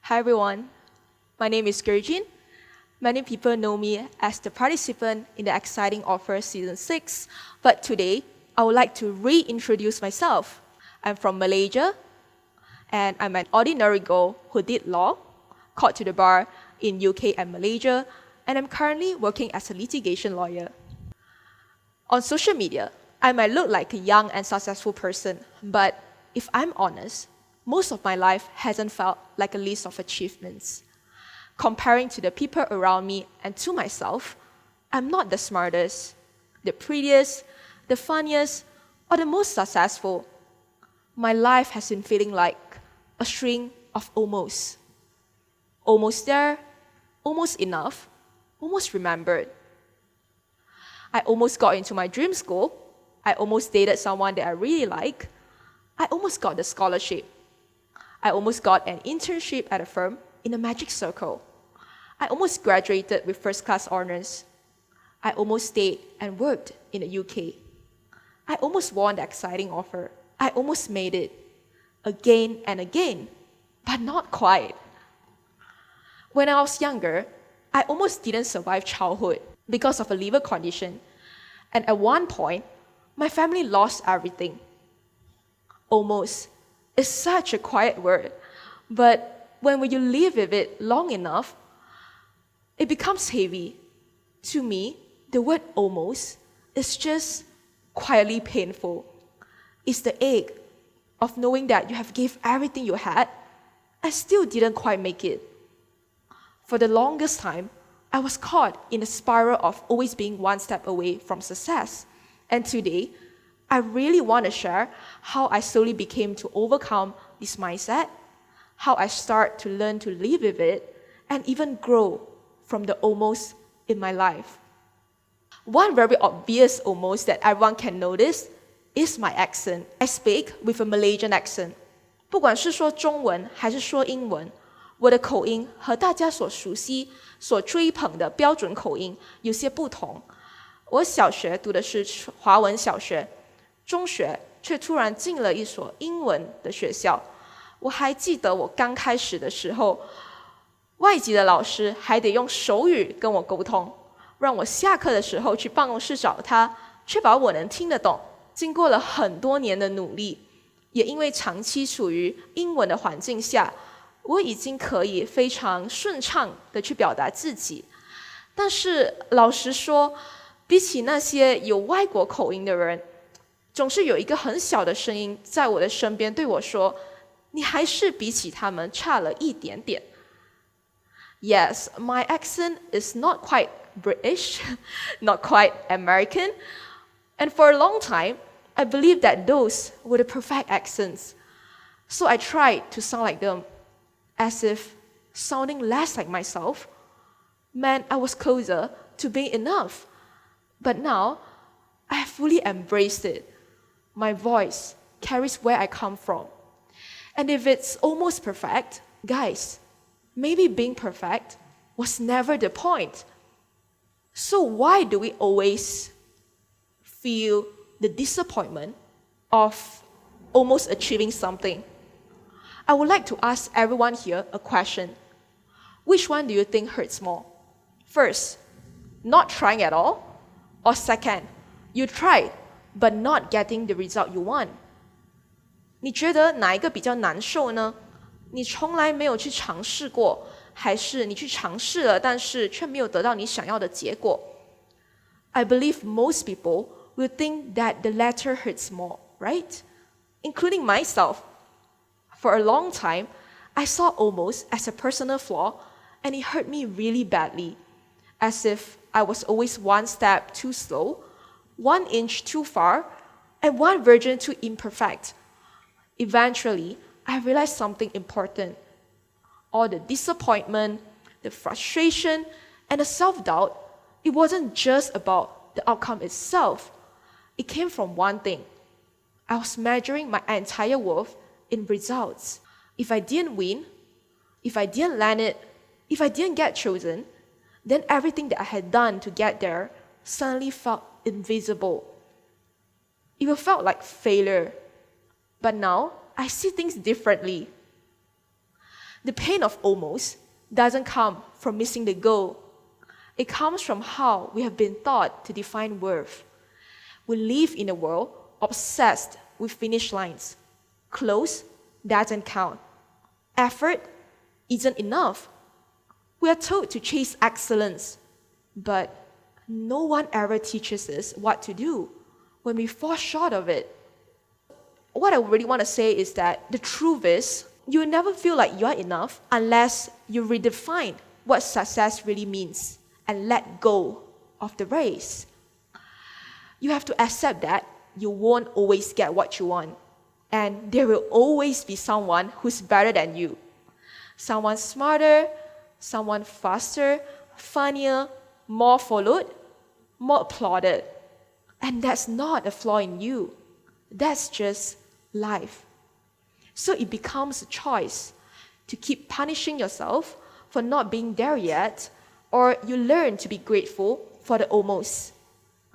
Hi everyone, my name is Gerjean. Many people know me as the participant in the exciting offer Season 6, but today I would like to reintroduce myself. I'm from Malaysia, and I'm an ordinary girl who did law, caught to the bar in UK and Malaysia, and I'm currently working as a litigation lawyer. On social media, I might look like a young and successful person, but if I'm honest, most of my life hasn't felt like a list of achievements. Comparing to the people around me and to myself, I'm not the smartest, the prettiest, the funniest, or the most successful. My life has been feeling like a string of almost. Almost there, almost enough, almost remembered. I almost got into my dream school. I almost dated someone that I really like. I almost got the scholarship. I almost got an internship at a firm in a magic circle. I almost graduated with first-class honors. I almost stayed and worked in the UK. I almost won the exciting offer. I almost made it again and again, but not quite. When I was younger, I almost didn't survive childhood because of a liver condition. And at one point, my family lost everything. Almost is such a quiet word, but when you live with it long enough, it becomes heavy. To me, the word almost is just quietly painful. It's the ache of knowing that you have gave everything you had and still didn't quite make it. For the longest time, I was caught in a spiral of always being one step away from success. And today, I really want to share how I slowly became to overcome this mindset, how I start to learn to live with it, and even grow from the almost in my life. One very obvious almost that everyone can notice is my accent. I speak with a Malaysian accent. 不管是说中文还是说英文，我的口音和大家所熟悉、所追捧的标准口音有些不同。我小学读的是华文小学，中学却突然进了一所英文的学校。我还记得我刚开始的时候，外籍的老师还得用手语跟我沟通，让我下课的时候去办公室找他，确保我能听得懂。经过了很多年的努力，也因为长期处于英文的环境下，我已经可以非常顺畅地去表达自己。但是老实说，比起那些有外国口音的人，总是有一个很小的声音在我的身边对我说，你还是比起他们差了一点点。Yes, my accent is not quite British, not quite American, and for a long time, I believed that those were the perfect accents. So I tried to sound like them, as if sounding less like myself meant I was closer to being enough. But now, I have fully embraced it. My voice carries where I come from. And if it's almost perfect, guys, maybe being perfect was never the point. So why do we always feel the disappointment of almost achieving something? I would like to ask everyone here a question. Which one do you think hurts more? First, not trying at all? Or second, you tried, but not getting the result you want? 你觉得哪一个比较难受呢？你从来没有去尝试过，还是你去尝试了，但是却没有得到你想要的结果？ I believe most people will think that the latter hurts more, right? Including myself. For a long time, I saw almost as a personal flaw, and it hurt me really badly, as if I was always one step too slow, 1 inch too far, and one version too imperfect. Eventually, I realized something important. All the disappointment, the frustration, and the self-doubt, it wasn't just about the outcome itself. It came from one thing. I was measuring my entire worth in results. If I didn't win, if I didn't land it, if I didn't get chosen, then everything that I had done to get there suddenly felt invisible. It felt like failure. But now, I see things differently. The pain of almost doesn't come from missing the goal. It comes from how we have been taught to define worth. We live in a world obsessed with finish lines. Close doesn't count. Effort isn't enough. We are told to chase excellence, but no one ever teaches us what to do when we fall short of it. What I really want to say is that the truth is, you will never feel like you are enough unless you redefine what success really means and let go of the race. You have to accept that you won't always get what you want, and there will always be someone who's better than you. Someone smarter, someone faster, funnier, more followed, more applauded. And that's not a flaw in you. That's just life. So it becomes a choice to keep punishing yourself for not being there yet, or you learn to be grateful for the almost.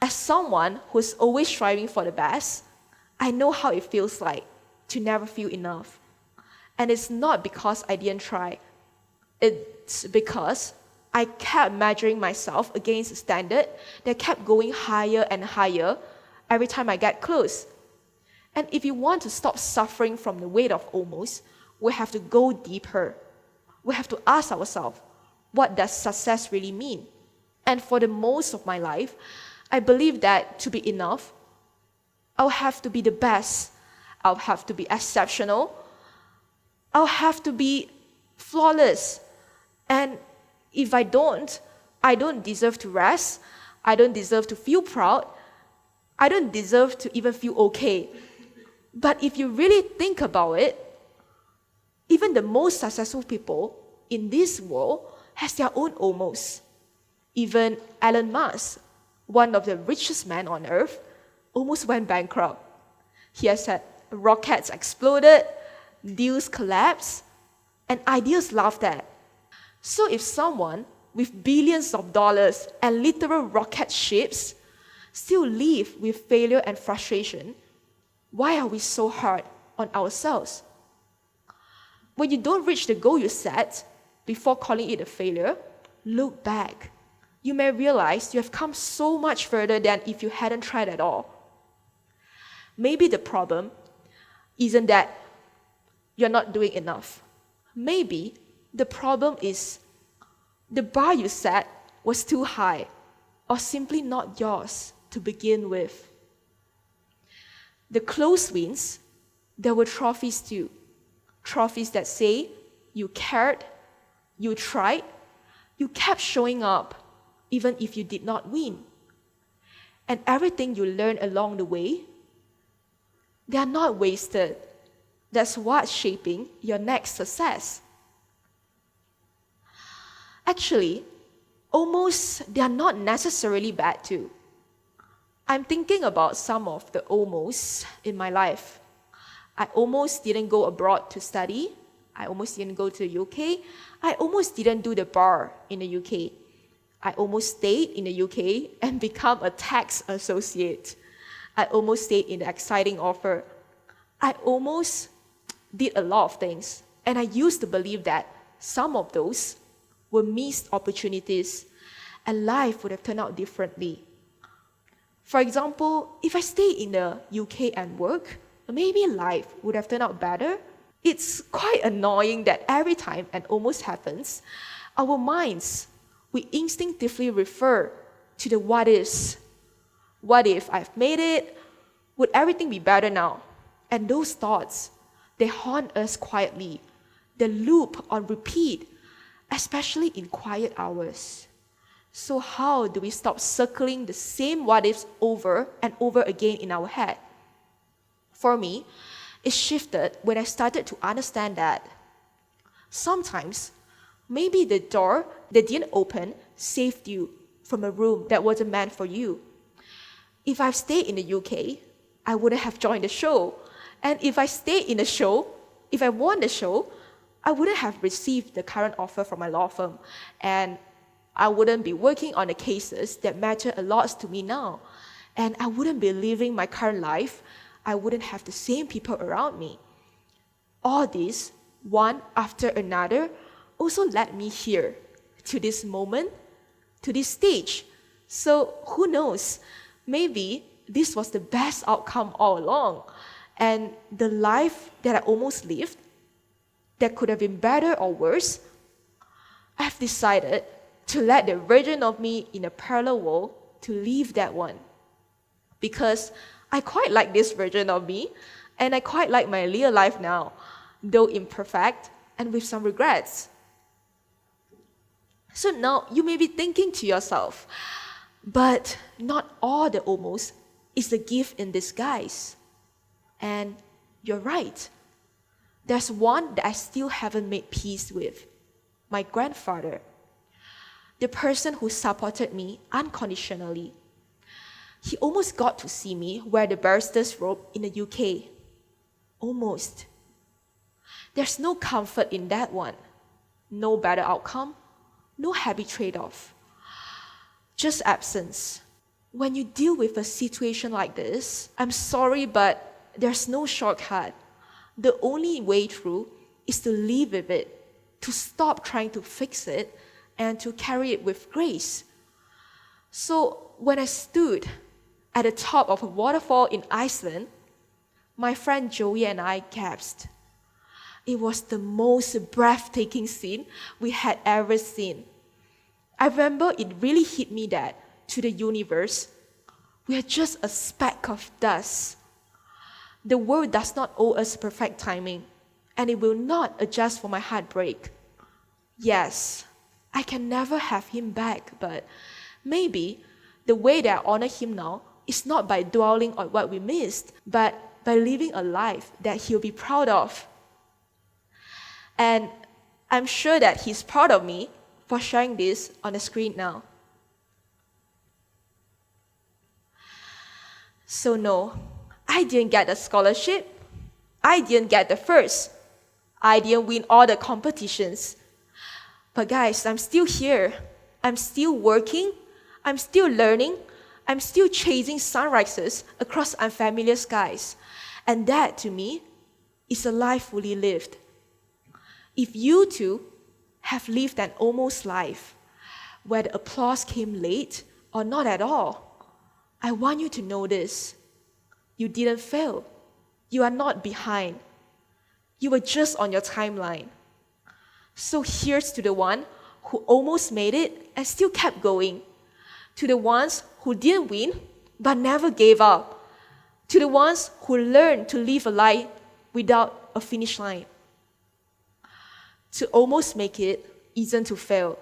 As someone who's always striving for the best, I know how it feels like to never feel enough. And it's not because I didn't try. It's because I kept measuring myself against a standard that kept going higher and higher every time I get close. And if you want to stop suffering from the weight of almost, we have to go deeper. We have to ask ourselves, what does success really mean? And for the most of my life, I believe that to be enough, I'll have to be the best. I'll have to be exceptional. I'll have to be flawless. And if I don't deserve to rest. I don't deserve to feel proud. I don't deserve to even feel okay. But if you really think about it, even the most successful people in this world has their own almost. Even Elon Musk, one of the richest men on earth, almost went bankrupt. He has had rockets exploded, deals collapsed, and ideas laughed at. So if someone with billions of dollars and literal rocket ships still live with failure and frustration, why are we so hard on ourselves? When you don't reach the goal you set, before calling it a failure, look back. You may realize you have come so much further than if you hadn't tried at all. Maybe the problem isn't that you're not doing enough. Maybe the problem is the bar you set was too high or simply not yours to begin with. The close wins, there were trophies too. Trophies that say you cared, you tried, you kept showing up, even if you did not win. And everything you learned along the way, they are not wasted. That's what's shaping your next success. Actually, almost they are not necessarily bad too. I'm thinking about some of the almost in my life. I almost didn't go abroad to study. I almost didn't go to the UK. I almost didn't do the bar in the UK. I almost stayed in the UK and become a tax associate. I almost stayed in the exciting offer. I almost did a lot of things. And I used to believe that some of those were missed opportunities and life would have turned out differently. For example, if I stay in the UK and work, maybe life would have turned out better. It's quite annoying that every time an almost happens, our minds, we instinctively refer to the what ifs. What if I've made it? Would everything be better now? And those thoughts, they haunt us quietly. They loop on repeat, especially in quiet hours. So how do we stop circling the same what ifs over and over again in our head? For me, it shifted when I started to understand that sometimes maybe the door that didn't open saved you from a room that wasn't meant for you. If I've stayed in the UK, I wouldn't have joined the show. And if I stayed in the show, if I won the show, I wouldn't have received the current offer from my law firm. And I wouldn't be working on the cases that matter a lot to me now. And I wouldn't be living my current life. I wouldn't have the same people around me. All this one after another, also led me here, to this moment, to this stage. So who knows, maybe this was the best outcome all along. And the life that I almost lived, that could have been better or worse, I've decided to let the version of me in a parallel world to leave that one. Because I quite like this version of me, and I quite like my real life now, though imperfect and with some regrets. So now you may be thinking to yourself, but not all the almost is a gift in disguise. And you're right. There's one that I still haven't made peace with. My grandfather. The person who supported me unconditionally. He almost got to see me wear the barrister's robe in the UK. Almost. There's no comfort in that one. No better outcome. No happy trade-off. Just absence. When you deal with a situation like this, I'm sorry, but there's no shortcut. The only way through is to live with it, to stop trying to fix it, and to carry it with grace. So when I stood at the top of a waterfall in Iceland, my friend Joey and I gasped. It was the most breathtaking scene we had ever seen. I remember it really hit me that, to the universe, we are just a speck of dust. The world does not owe us perfect timing, and it will not adjust for my heartbreak. Yes, I can never have him back, but maybe the way that I honor him now is not by dwelling on what we missed, but by living a life that he'll be proud of. And I'm sure that he's proud of me for sharing this on the screen now. So no, I didn't get the scholarship. I didn't get the first. I didn't win all the competitions. But guys, I'm still here. I'm still working. I'm still learning. I'm still chasing sunrises across unfamiliar skies. And that, to me, is a life fully lived. If you too have lived an almost life, where the applause came late or not at all, I want you to know this. You didn't fail. You are not behind. You were just on your timeline. So here's to the one who almost made it and still kept going. To the ones who didn't win but never gave up. To the ones who learned to live a life without a finish line. To almost make it isn't to fail.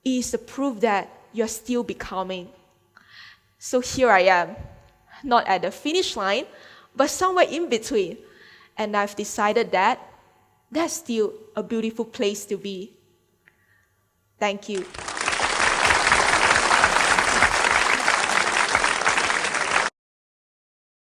It is the proof that you're still becoming. So here I am, not at the finish line, but somewhere in between. And I've decided that that's still a beautiful place to be. Thank you.